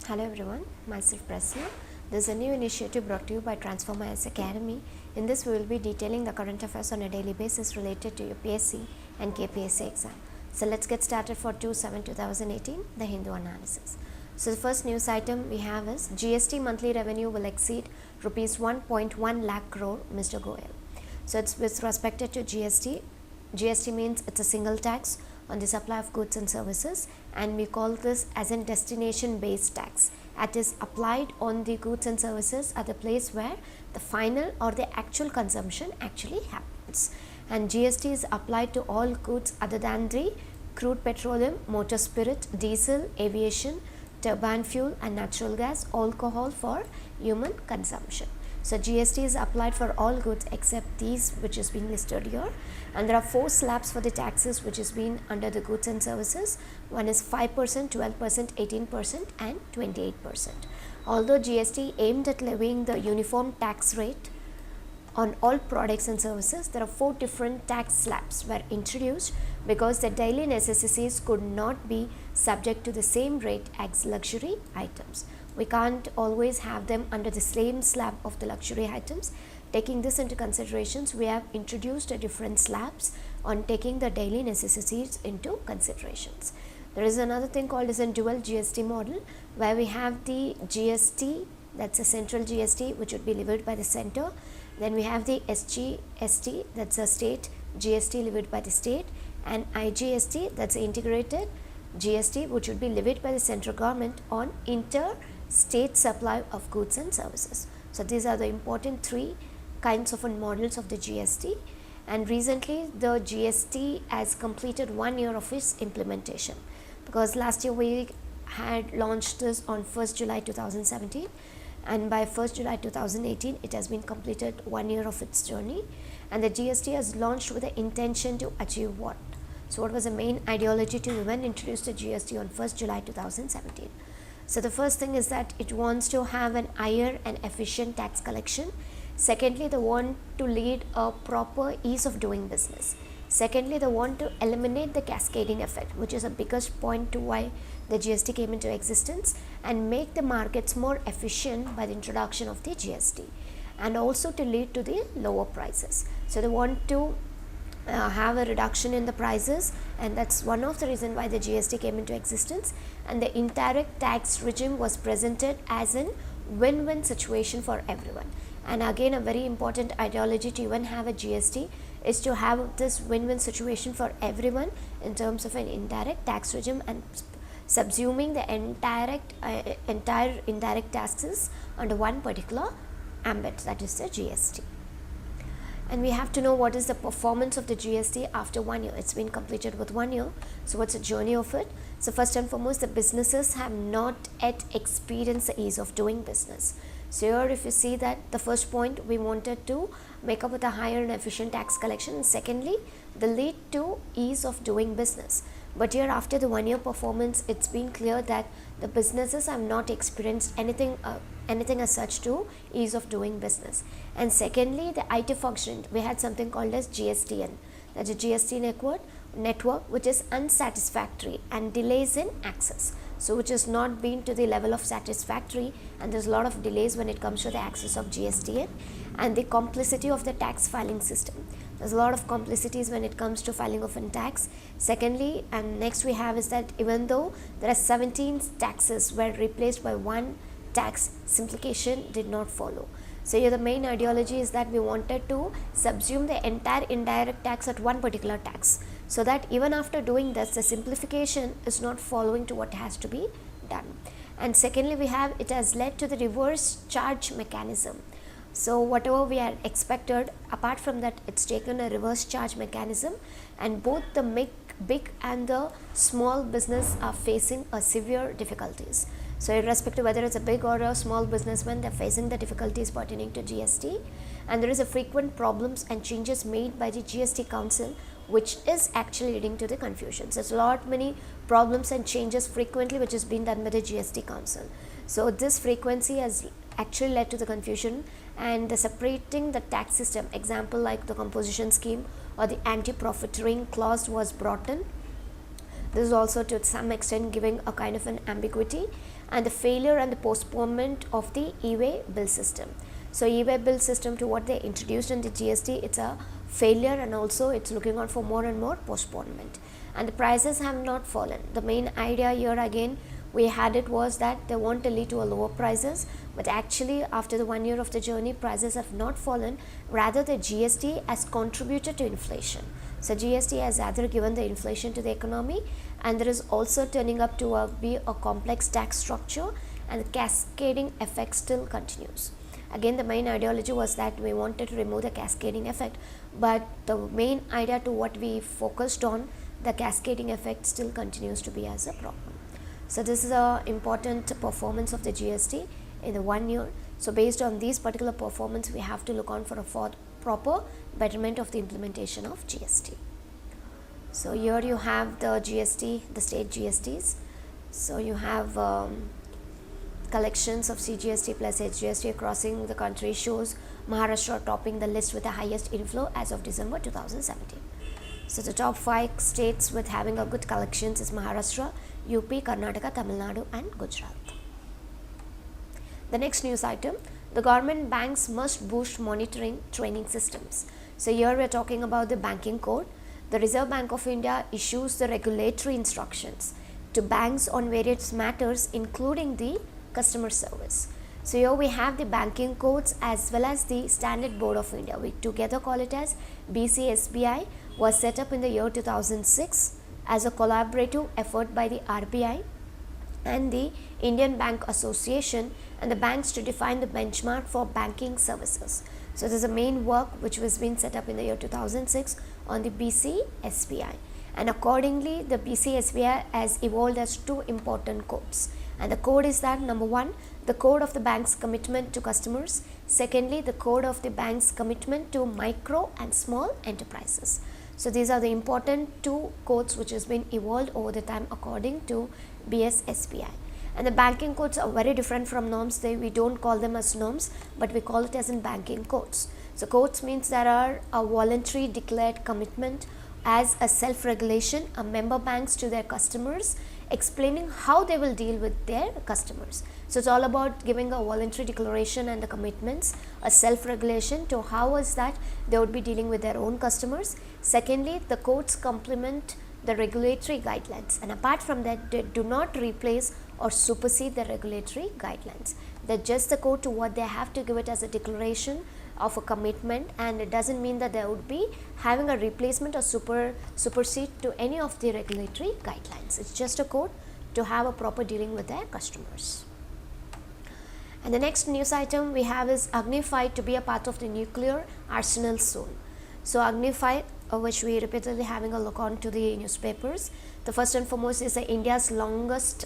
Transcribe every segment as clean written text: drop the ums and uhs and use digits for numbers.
Hello everyone, myself Presna. This is a new initiative brought to you by Transform IS Academy. In this we will be detailing the current affairs on a daily basis related to UPSC and KPSC exam. So let's get started for 2/7/2018, the Hindu analysis. So the first news item we have is GST monthly revenue will exceed rupees 1.1 lakh crore, Mr. Goyal. So it's with respect to GST. GST means it's a single tax on the supply of goods and services, and we call this as a destination based tax. It is applied on the goods and services at the place where the final or the actual consumption actually happens. And GST is applied to all goods other than the crude petroleum, motor spirit, diesel, aviation, turbine fuel and natural gas, alcohol for human consumption. So GST is applied for all goods except these which is being listed here, and there are 4 slabs for the taxes which is being under the goods and services. One is 5%, 12%, 18% and 28%. Although GST aimed at levying the uniform tax rate on all products and services, there are 4 different tax slabs were introduced because the daily necessities could not be subject to the same rate as luxury items. We can't always have them under the same slab of the luxury items. Taking this into considerations, we have introduced a different slabs on taking the daily necessities into considerations. There is another thing called as a dual GST model, where we have the GST, that's a central GST which would be levied by the center. Then we have the SGST, that's a state GST levied by the state, and IGST, that's integrated GST which would be levied by the central government on inter-state supply of goods and services. So these are the important 3 kinds of models of the GST, and recently the GST has completed 1 year of its implementation, because last year we had launched this on 1st July 2017, and by 1st July 2018 it has been completed 1 year of its journey. And the GST has launched with the intention to achieve what? So what was the main ideology to even introduce the GST on 1st July 2017? So the first thing is that it wants to have an higher and efficient tax collection. Secondly, they want to lead a proper ease of doing business. Secondly, they want to eliminate the cascading effect, which is the biggest point to why the GST came into existence, and make the markets more efficient by the introduction of the GST, and also to lead to the lower prices. So they want to have a reduction in the prices, and that's one of the reasons why the GST came into existence. And the indirect tax regime was presented as a win-win situation for everyone. And again, a very important ideology to even have a GST is to have this win-win situation for everyone in terms of an indirect tax regime, and subsuming the entire indirect taxes under one particular ambit, that is the GST. And we have to know what is the performance of the GST after 1 year. It's been completed with 1 year. So what's the journey of it? So first and foremost, the businesses have not yet experienced the ease of doing business. So here if you see that the first point, we wanted to make up with a higher and efficient tax collection, and secondly the lead to ease of doing business. But here after the 1 year performance, it's been clear that the businesses have not experienced anything as such to ease of doing business. And secondly, the IT function, we had something called as GSTN, that's a GST network which is unsatisfactory and delays in access, so which has not been to the level of satisfactory, and there's a lot of delays when it comes to the access of GSTN. And the complicity of the tax filing system, there's a lot of complicities when it comes to filing of a tax. Secondly, and next we have is that even though there are 17 taxes were replaced by one tax, simplification did not follow. So here the main ideology is that we wanted to subsume the entire indirect tax at one particular tax, so that even after doing this, the simplification is not following to what has to be done. And secondly, we have, it has led to the reverse charge mechanism. So whatever we had expected, apart from that, it's taken a reverse charge mechanism, and both the big and the small business are facing a severe difficulties. So irrespective whether it's a big or a small businessman, they're facing the difficulties pertaining to GST, and there is a frequent problems and changes made by the GST Council, which is actually leading to the confusion. So there's a lot many problems and changes frequently which is being done by the GST Council. So this frequency has actually led to the confusion, and the separating the tax system, example like the composition scheme or the anti-profiteering clause was brought in, This is also to some extent giving a kind of an ambiguity, and the failure and the postponement of the e-way bill system. So e-way bill system, to what they introduced in the GST, it's a failure, and also it's looking on for more and more postponement, and the prices have not fallen. The main idea here again we had it was that they want to lead to a lower prices, but actually after the 1 year of the journey, prices have not fallen, rather the GST has contributed to inflation. So GST has either given the inflation to the economy, and there is also turning up to be a complex tax structure, and the cascading effect still continues. Again, the main ideology was that we wanted to remove the cascading effect, but the main idea to what we focused on, the cascading effect still continues to be as a problem. So this is a important performance of the GST in the 1 year. So based on these particular performance, we have to look on for a proper betterment of the implementation of GST. So here you have the GST, the state GSTs. So you have collections of CGST plus HGST crossing the country shows Maharashtra topping the list with the highest inflow as of December 2017. So the top 5 states with having a good collections is Maharashtra, UP, Karnataka, Tamil Nadu and Gujarat. The next news item, the government banks must boost monitoring training systems. So here we are talking about the banking code. The Reserve Bank of India issues the regulatory instructions to banks on various matters including the customer service. So here we have the banking codes as well as the Standard Board of India. We together call it as BCSBI, was set up in the year 2006 as a collaborative effort by the RBI and the Indian Bank Association and the banks to define the benchmark for banking services. So this is a main work which was being set up in the year 2006 on the BCSBI, and accordingly the BCSBI has evolved as 2 important codes, and the code is that number 1, the code of the bank's commitment to customers, secondly the code of the bank's commitment to micro and small enterprises. So these are the important 2 codes which has been evolved over the time according to BSSBI. And the banking codes are very different from norms. We don't call them as norms, but we call it as in banking codes. So codes means there are a voluntary declared commitment as a self-regulation, a member banks to their customers, explaining how they will deal with their customers. So it's all about giving a voluntary declaration and the commitments, a self-regulation to how is that they would be dealing with their own customers. Secondly, the codes complement the regulatory guidelines, and apart from that, they do not replace or supersede the regulatory guidelines. They're just the code to what they have to give it as a declaration of a commitment, and it doesn't mean that they would be having a replacement or supersede to any of the regulatory guidelines. It's just a code to have a proper dealing with their customers. And the next news item we have is Agni 5 to be a part of the nuclear arsenal soon. So Agni 5, which we repeatedly having a look on to the newspapers. The first and foremost is India's longest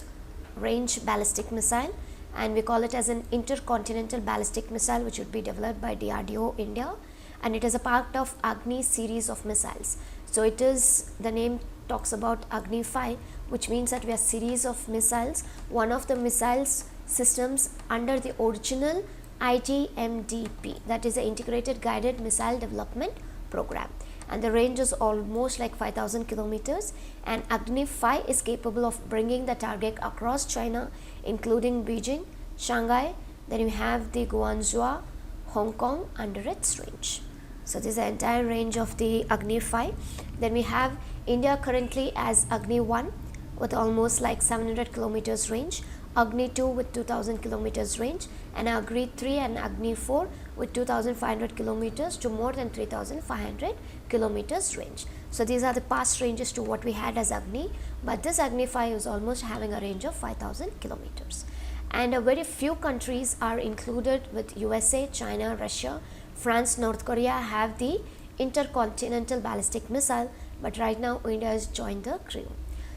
range ballistic missile, and we call it as an intercontinental ballistic missile, which would be developed by DRDO India, and it is a part of Agni series of missiles. So it is, the name talks about Agni 5, which means that we are series of missiles, one of the missiles systems under the original IGMDP, that is the Integrated Guided Missile Development Program, and the range is almost like 5,000 kilometers, and Agni 5 is capable of bringing the target across China, including Beijing, Shanghai, then you have the Guangzhou, Hong Kong under its range. So this is the entire range of the Agni 5. Then we have India currently as Agni 1 with almost like 700 kilometers range, Agni 2 with 2000 kilometers range, and Agni 3 and Agni 4 with 2500 kilometers to more than 3500 kilometers range. So these are the past ranges to what we had as Agni, but this Agni 5 is almost having a range of 5000 kilometers. And very few countries are included with USA, China, Russia, France, North Korea have the intercontinental ballistic missile, but right now India has joined the crew.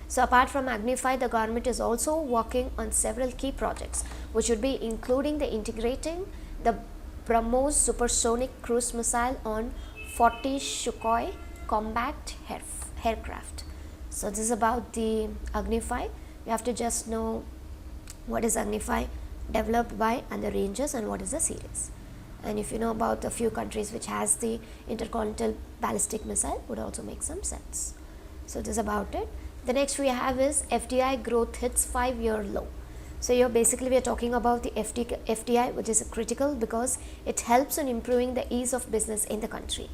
So apart from Agni 5, the government is also working on several key projects, which would be including the integrating the BrahMos supersonic cruise missile on 40 Sukhoi combat aircraft. So this is about the Agni 5. You have to just know what is Agni 5 developed by and the ranges and what is the series. And if you know about a few countries which has the intercontinental ballistic missile, would also make some sense. So this is about it. The next we have is FDI growth hits 5-year low. So here basically we are talking about the FDI, which is critical because it helps in improving the ease of business in the country.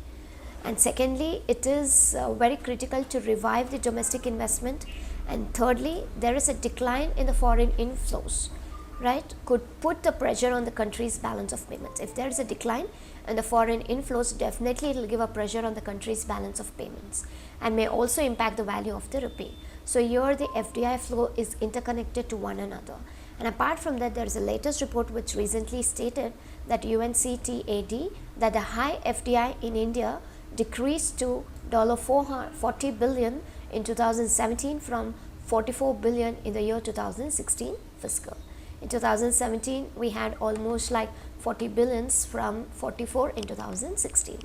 And secondly, it is very critical to revive the domestic investment. And thirdly, there is a decline in the foreign inflows, right, could put the pressure on the country's balance of payments. If there is a decline in the foreign inflows, definitely it will give a pressure on the country's balance of payments and may also impact the value of the rupee. So here the FDI flow is interconnected to one another. And apart from that, there is a latest report which recently stated that UNCTAD that the high FDI in India decreased to $40 billion in 2017 from $44 billion in the year 2016 fiscal. In 2017, we had almost like 40 billions from 44 in 2016.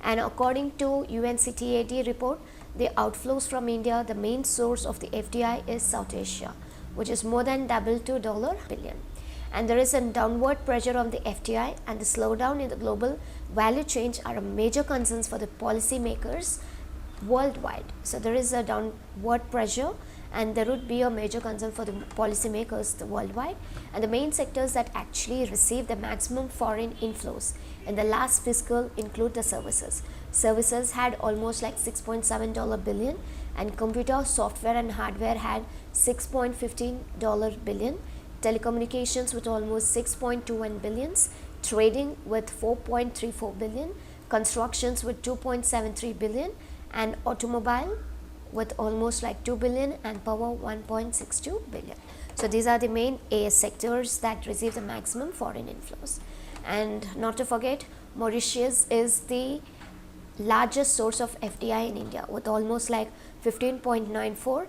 And according to UNCTAD report, the outflows from India, the main source of the FDI is South Asia, which is more than double to $1 billion. And there is a downward pressure on the FDI, and the slowdown in the global value chain are major concerns for the policymakers worldwide. So there is a downward pressure, and there would be a major concern for the policymakers worldwide. And the main sectors that actually receive the maximum foreign inflows in the last fiscal include the services. Services had almost like $6.7 billion, and computer, software and hardware had $6.15 billion, telecommunications with almost 6.21 billions, trading with 4.34 billion, constructions with 2.73 billion, and automobile with almost like 2 billion, and power 1.62 billion. So these are the main sectors that receive the maximum foreign inflows. And not to forget, Mauritius is the largest source of FDI in India with almost like $15.94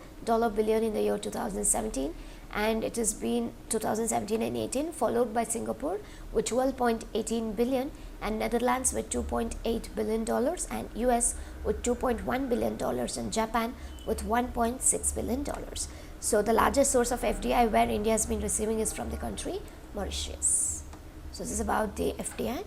billion in the year 2017, and it has been 2017 and 18, followed by Singapore with 12.18 billion, and Netherlands with $2.8 billion, and US with $2.1 billion, and Japan with $1.6 billion. So the largest source of FDI where India has been receiving is from the country Mauritius. So this is about the FDI.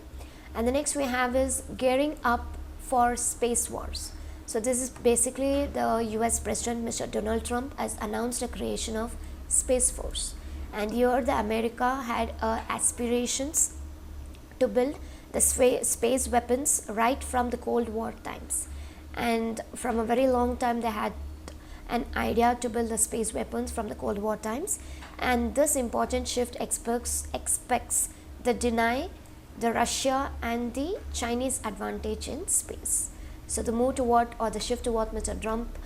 And the next we have is gearing up for space wars. So this is basically the US President Mr. Donald Trump has announced the creation of Space Force, and here the America had aspirations to build the space weapons right from the Cold War times, and from a very long time they had an idea to build the space weapons from the Cold War times. And this important shift expects the deny the Russia and the Chinese advantage in space. So the move to what, or the shift to what Mr. Trump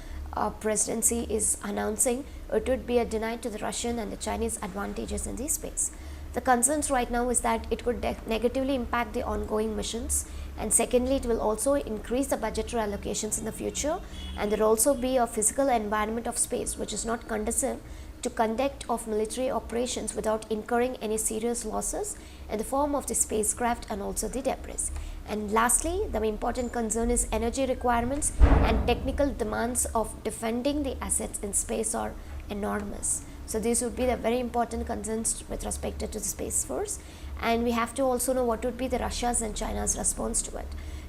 presidency is announcing, it would be a deny to the Russian and the Chinese advantages in the space. The concerns right now is that it could negatively impact the ongoing missions, and secondly, it will also increase the budgetary allocations in the future, and there will also be a physical environment of space which is not conducive to conduct of military operations without incurring any serious losses in the form of the spacecraft and also the debris. And lastly, the important concern is energy requirements and technical demands of defending the assets in space are enormous. So these would be the very important concerns with respect to the Space Force. And we have to also know what would be the Russia's and China's response to it.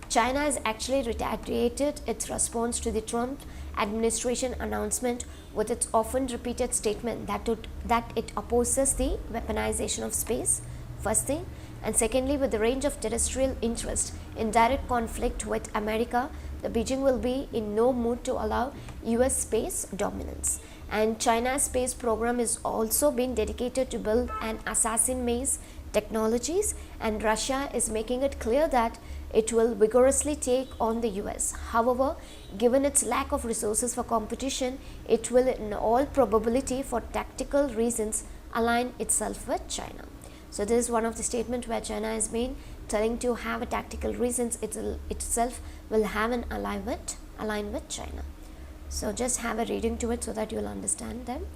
China has actually retaliated its response to the Trump administration announcement with its often repeated statement that it opposes the weaponization of space, first thing. And secondly, with the range of terrestrial interest in direct conflict with America, the Beijing will be in no mood to allow US space dominance. And China's space program is also being dedicated to build an assassin maze technologies, and Russia is making it clear that it will vigorously take on the US. However, given its lack of resources for competition, it will in all probability for tactical reasons align itself with China. So this is one of the statements where China has been telling to have a tactical reasons itself will have an align with China. So just have a reading to it so that you will understand them.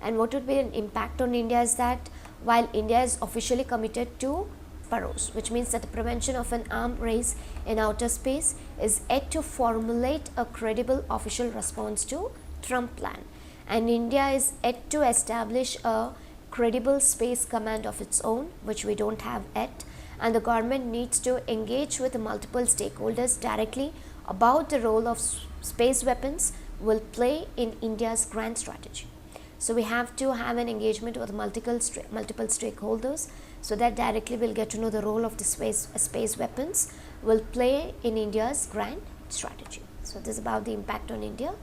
And what would be an impact on India is that while India is officially committed to PAROS, which means that the prevention of an arms race in outer space, is yet to formulate a credible official response to Trump plan. And India is yet to establish a credible space command of its own, which we don't have yet. And the government needs to engage with multiple stakeholders directly about the role of space weapons will play in India's grand strategy. So we have to have an engagement with multiple stakeholders, so that directly we'll get to know the role of the space weapons will play in India's grand strategy. So this is about the impact on India.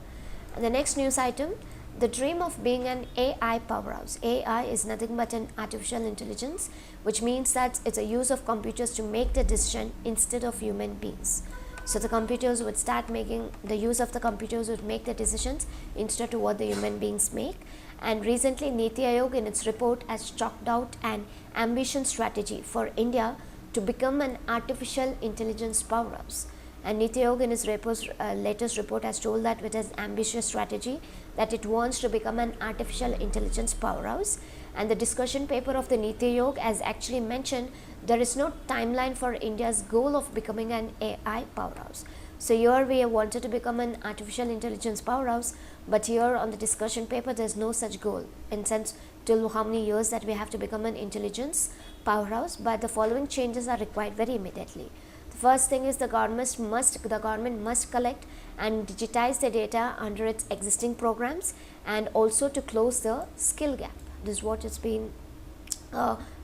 And the next news item, the dream of being an AI powerhouse. AI is nothing but an artificial intelligence, which means that it's a use of computers to make the decision instead of human beings. So the computers would start making, the use of the computers would make the decisions instead of what the human beings make. And recently Niti Aayog in its report has chalked out an ambition strategy for India to become an artificial intelligence powerhouse. And Niti Aayog in its latest report has told that with its ambitious strategy that it wants to become an artificial intelligence powerhouse. And the discussion paper of the Niti Aayog has actually mentioned there is no timeline for India's goal of becoming an AI powerhouse. So here we wanted to become an artificial intelligence powerhouse, but here on the discussion paper there is no such goal in sense till how many years that we have to become an intelligence powerhouse. But the following changes are required very immediately. The first thing is the government must collect and digitize the data under its existing programs, and also to close the skill gap. This is what has been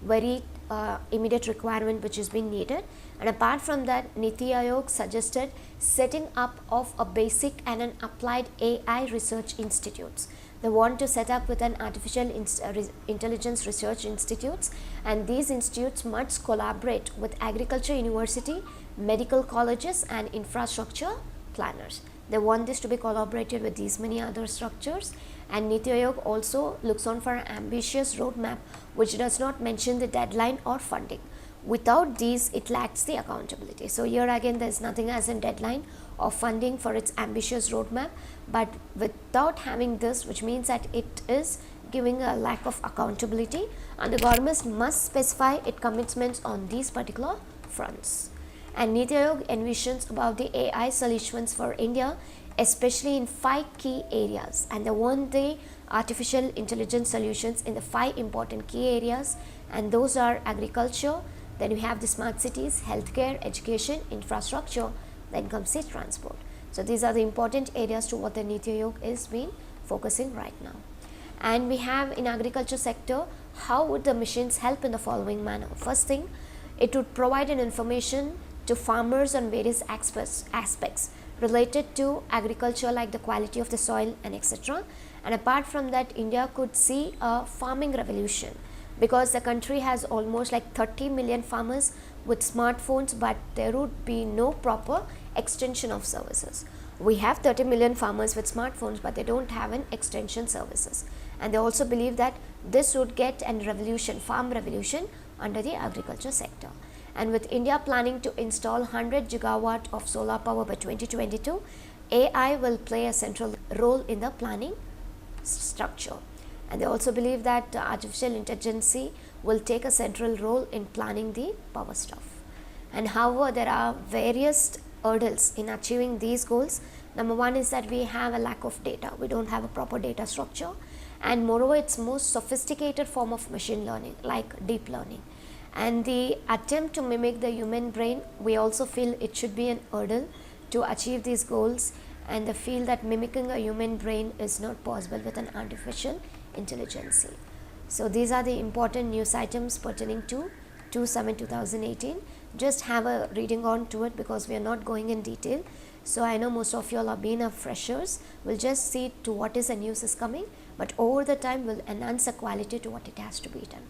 very immediate requirement which is being needed. And apart from that, Niti Aayog suggested setting up of a basic and an applied AI research institutes. They want to set up with an artificial intelligence research institutes, and these institutes must collaborate with agriculture university, medical colleges and infrastructure planners. They want this to be collaborated with these many other structures. And Niti Aayog also looks on for an ambitious roadmap which does not mention the deadline or funding. Without these, it lacks the accountability. So here again there is nothing as a deadline or funding for its ambitious roadmap, but without having this, which means that it is giving a lack of accountability, and the government must specify its commitments on these particular fronts. And Niti Aayog envisions about the AI solutions for India, especially in 5 key areas, and they want the artificial intelligence solutions in the 5 important key areas, and those are agriculture, then we have the smart cities, healthcare, education, infrastructure, then comes the transport. So these are the important areas to what the Niti Aayog is been focusing right now. And we have in agriculture sector, how would the machines help in the following manner? First thing, it would provide an information to farmers on various aspects related to agriculture, like the quality of the soil and etc. And apart from that, India could see a farming revolution, because the country has almost like 30 million farmers with smartphones, but there would be no proper extension of services. We have 30 million farmers with smartphones, but they don't have an extension services. And they also believe that this would get a revolution, farm revolution under the agriculture sector. And with India planning to install 100 gigawatt of solar power by 2022, AI will play a central role in the planning structure. And they also believe that artificial intelligence will take a central role in planning the power stuff. And however, there are various hurdles in achieving these goals. Number one is that we have a lack of data. We don't have a proper data structure, and moreover it's most sophisticated form of machine learning like deep learning. And the attempt to mimic the human brain, we also feel it should be an hurdle to achieve these goals, and they feel that mimicking a human brain is not possible with an artificial intelligence. So these are the important news items pertaining to 2/7/2018. Just have a reading on to it, because we are not going in detail. So I know most of you all have been freshers. We'll just see to what is the news is coming, but over the time we'll enhance the quality to what it has to be done.